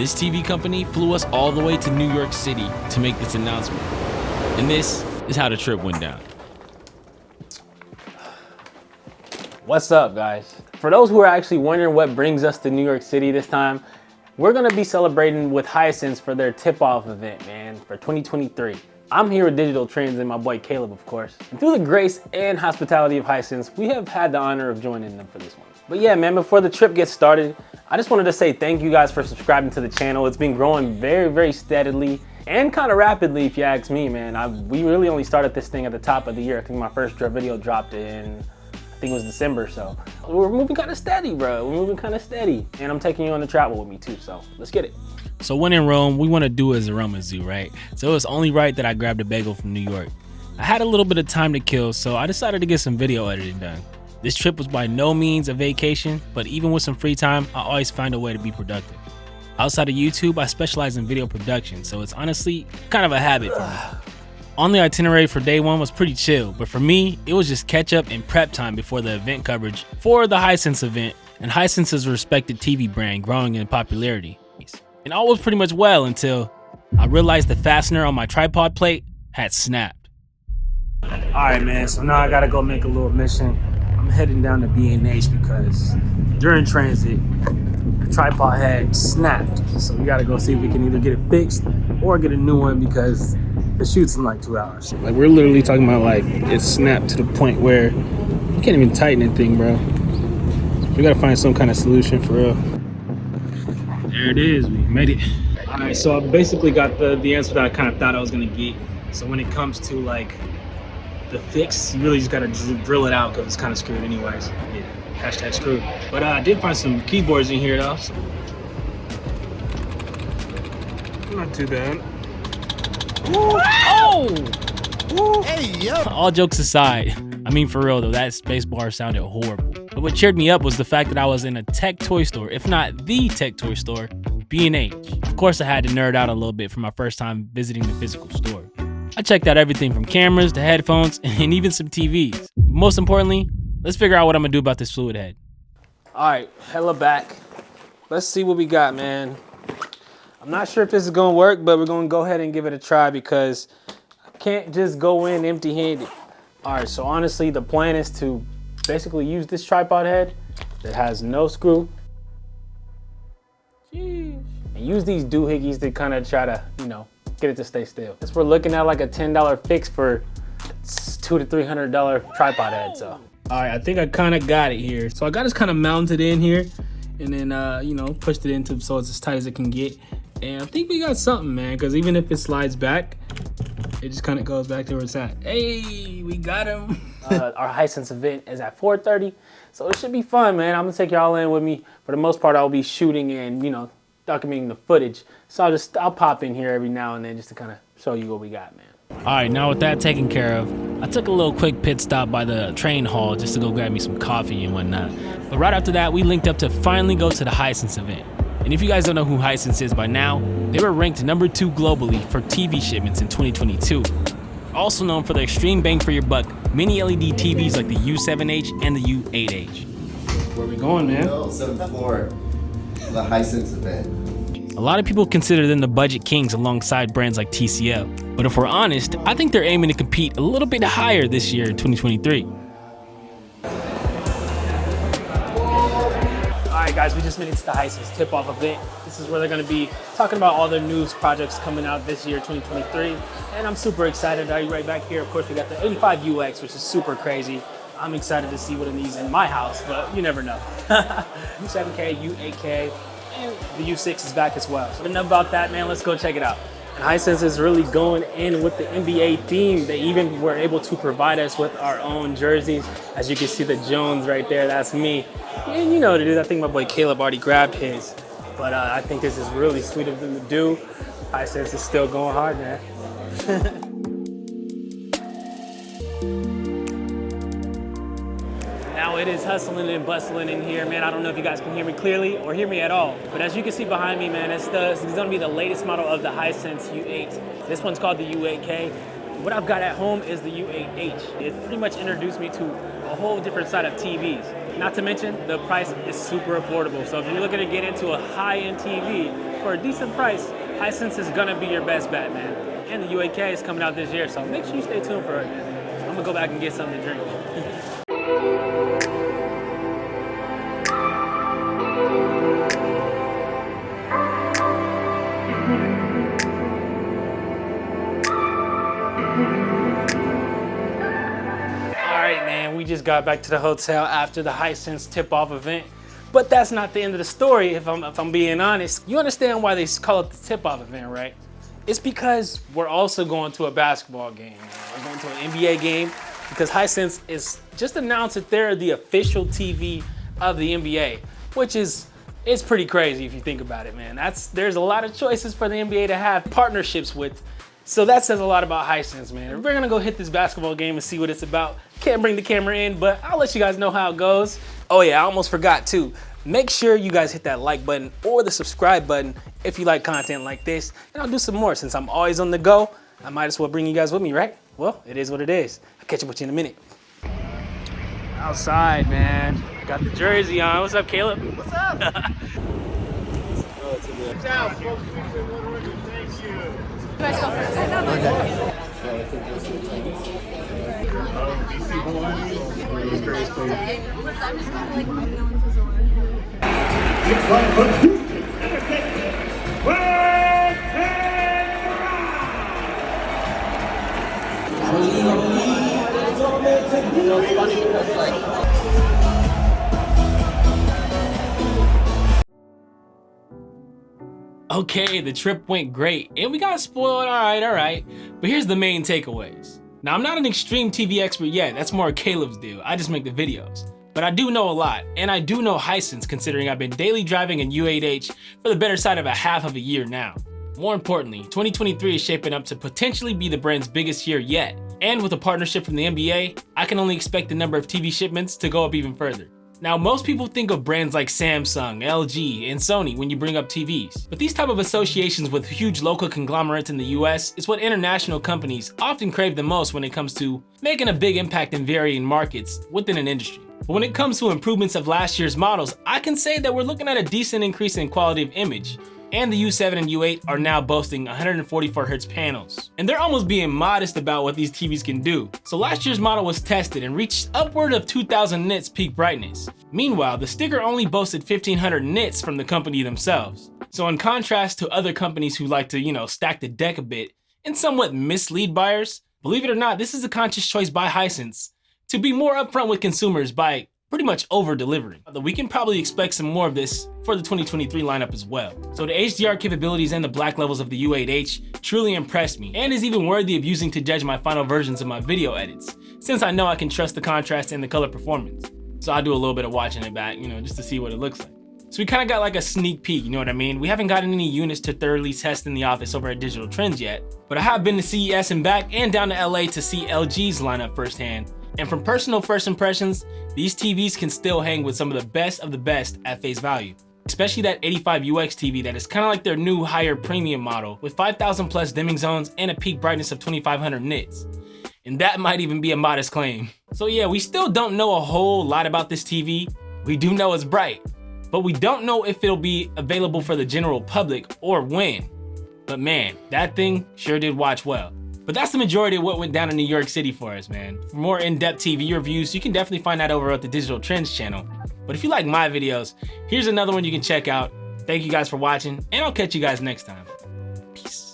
This TV company flew us all the way to New York City to make this announcement. And this is how the trip went down. What's up, guys? For those who are actually wondering what brings us to New York City this time, we're gonna be celebrating with Hisense for their tip-off event, man, for 2023. I'm here with Digital Trends and my boy Caleb, of course. And through the grace and hospitality of Hisense, we have had the honor of joining them for this one. But yeah, man, before the trip gets started, I just wanted to say thank you guys for subscribing to the channel. It's been growing very, very steadily and kind of rapidly, if you ask me, man. We really only started this thing at the top of the year. I think my first video dropped in, I think it was December, so. We're moving kind of steady, bro. We're moving kind of steady. And I'm taking you on the travel with me too, so let's get it. So when in Rome, we want to do as Roma do, right? So it was only right that I grabbed a bagel from New York. I had a little bit of time to kill, so I decided to get some video editing done. This trip was by no means a vacation, but even with some free time, I always find a way to be productive. Outside of YouTube, I specialize in video production, so it's honestly kind of a habit for me. On the itinerary for day one was pretty chill, but for me, it was just catch up and prep time before the event coverage for the Hisense event, and Hisense is a respected TV brand growing in popularity. And all was pretty much well until I realized the fastener on my tripod plate had snapped. All right, man, so now I gotta go make a little mission. I'm heading down to B&H because during transit, the tripod had snapped. So we gotta go see if we can either get it fixed or get a new one because the shoot's in like 2 hours. Like, we're literally talking about like it snapped to the point where you can't even tighten anything, bro. So we gotta find some kind of solution for real. There it is, we made it. All right, so I basically got the answer that I kind of thought I was gonna get. So when it comes to like the fix, you really just gotta drill it out because it's kind of screwed anyways. Yeah, hashtag screwed. But I did find some keyboards in here though. So. Not too bad. Ooh, oh! Ooh. Hey, yo! All jokes aside, I mean for real though, that space bar sounded horrible. But what cheered me up was the fact that I was in a tech toy store, if not the tech toy store, B&H. Of course I had to nerd out a little bit for my first time visiting the physical store. I checked out everything from cameras to headphones and even some TVs. Most importantly, let's figure out what I'm gonna do about this fluid head. All right, hella back. Let's see what we got, man. I'm not sure if this is gonna work, but we're gonna go ahead and give it a try because I can't just go in empty-handed. All right, so honestly, the plan is to basically use this tripod head that has no screw. Jeez. And use these doohickeys to kind of try to, you know, get it to stay still. Since we're looking at like a $10 fix for $200 to $300 tripod head, so. All right, I think I kind of got it here. So I got this kind of mounted in here and then, you know, pushed it into so it's as tight as it can get. And I think we got something, man, because even if it slides back, it just kind of goes back to where it's at. Hey, we got him. Our Hisense event is at 4:30, so it should be fun, man. I'm gonna take y'all in with me. For the most part, I'll be shooting and, you know, documenting the footage. So I'll pop in here every now and then just to kind of show you what we got, man. All right, now with that taken care of, I took a little quick pit stop by the train hall just to go grab me some coffee and whatnot. But right after that, we linked up to finally go to the Hisense event. And if you guys don't know who Hisense is by now, they were ranked #2 globally for TV shipments in 2022. Also known for their extreme bang for your buck mini LED TVs like the U7H and the U8H. Where we going, man? 7th floor, the Hisense event. A lot of people consider them the budget kings alongside brands like TCL. But if we're honest, I think they're aiming to compete a little bit higher this year in 2023. All right, guys, we just made it to the Hisense tip-off event. This is where they're gonna be talking about all their news projects coming out this year, 2023. And I'm super excited. Right back here, of course, we got the 85UX, which is super crazy. I'm excited to see what it needs in my house, but you never know. U7K, U8K, and the U6 is back as well. So enough about that, man. Let's go check it out. And Hisense is really going in with the NBA theme. They even were able to provide us with our own jerseys. As you can see the Jones right there, that's me. And you know what to do. I think my boy Caleb already grabbed his. But I think this is really sweet of them to do. Hisense is still going hard, man. Now it is hustling and bustling in here, man. I don't know if you guys can hear me clearly or hear me at all. But as you can see behind me, man, it's gonna be the latest model of the Hisense U8. This one's called the U8K. What I've got at home is the U8H. It pretty much introduced me to a whole different side of TVs. Not to mention, the price is super affordable. So if you're looking to get into a high-end TV, for a decent price, Hisense is gonna be your best bet, man. And the UAK is coming out this year, so make sure you stay tuned for it. I'm gonna go back and get something to drink. Alright, man, we just got back to the hotel after the Hisense tip-off event. But that's not the end of the story, if I'm being honest. You understand why they call it the tip-off event, right? It's because we're also going to a basketball game. We're going to an NBA game because Hisense is just announced that they're the official TV of the NBA, which is it's pretty crazy if you think about it, man. There's a lot of choices for the NBA to have partnerships with. So that says a lot about Hisense, man. We're gonna go hit this basketball game and see what it's about. Can't bring the camera in, but I'll let you guys know how it goes. Oh yeah, I almost forgot too. Make sure you guys hit that like button or the subscribe button if you like content like this, and I'll do some more. Since I'm always on the go, I might as well bring you guys with me, right? Well, it is what it is. I'll catch up with you in a minute. Outside, man. Got the jersey on. What's up, Caleb? What's up? You guys go first. I'm just kind of like, no one says a word. Okay, the trip went great, and we got spoiled, all right. But here's the main takeaways. Now, I'm not an extreme TV expert yet, that's more Caleb's deal. I just make the videos. But I do know a lot, and I do know Hisense considering I've been daily driving in U8H for the better side of a half of a year now. More importantly, 2023 is shaping up to potentially be the brand's biggest year yet. And with a partnership from the NBA, I can only expect the number of TV shipments to go up even further. Now, most people think of brands like Samsung, LG, and Sony when you bring up TVs. But these type of associations with huge local conglomerates in the US is what international companies often crave the most when it comes to making a big impact in varying markets within an industry. But when it comes to improvements of last year's models, I can say that we're looking at a decent increase in quality of image. And the U7 and U8 are now boasting 144Hz panels. And they're almost being modest about what these TVs can do. So last year's model was tested and reached upward of 2000 nits peak brightness. Meanwhile, the sticker only boasted 1500 nits from the company themselves. So in contrast to other companies who like to, stack the deck a bit and somewhat mislead buyers, believe it or not, this is a conscious choice by Hisense to be more upfront with consumers by pretty much over-delivering. We can probably expect some more of this for the 2023 lineup as well. So the HDR capabilities and the black levels of the U8H truly impressed me and is even worthy of using to judge my final versions of my video edits, since I know I can trust the contrast and the color performance. So I do a little bit of watching it back, just to see what it looks like. So we kind of got like a sneak peek, you know what I mean? We haven't gotten any units to thoroughly test in the office over at Digital Trends yet, but I have been to CES and back and down to LA to see LG's lineup firsthand. And from personal first impressions, these TVs can still hang with some of the best at face value. Especially that 85UX TV that is kind of like their new higher premium model with 5000 plus dimming zones and a peak brightness of 2500 nits. And that might even be a modest claim. So yeah, we still don't know a whole lot about this TV. We do know it's bright, but we don't know if it'll be available for the general public or when. But man, that thing sure did watch well. But that's the majority of what went down in New York City for us, man. For more in-depth TV reviews, you can definitely find that over at the Digital Trends channel. But if you like my videos, here's another one you can check out. Thank you guys for watching, and I'll catch you guys next time. Peace.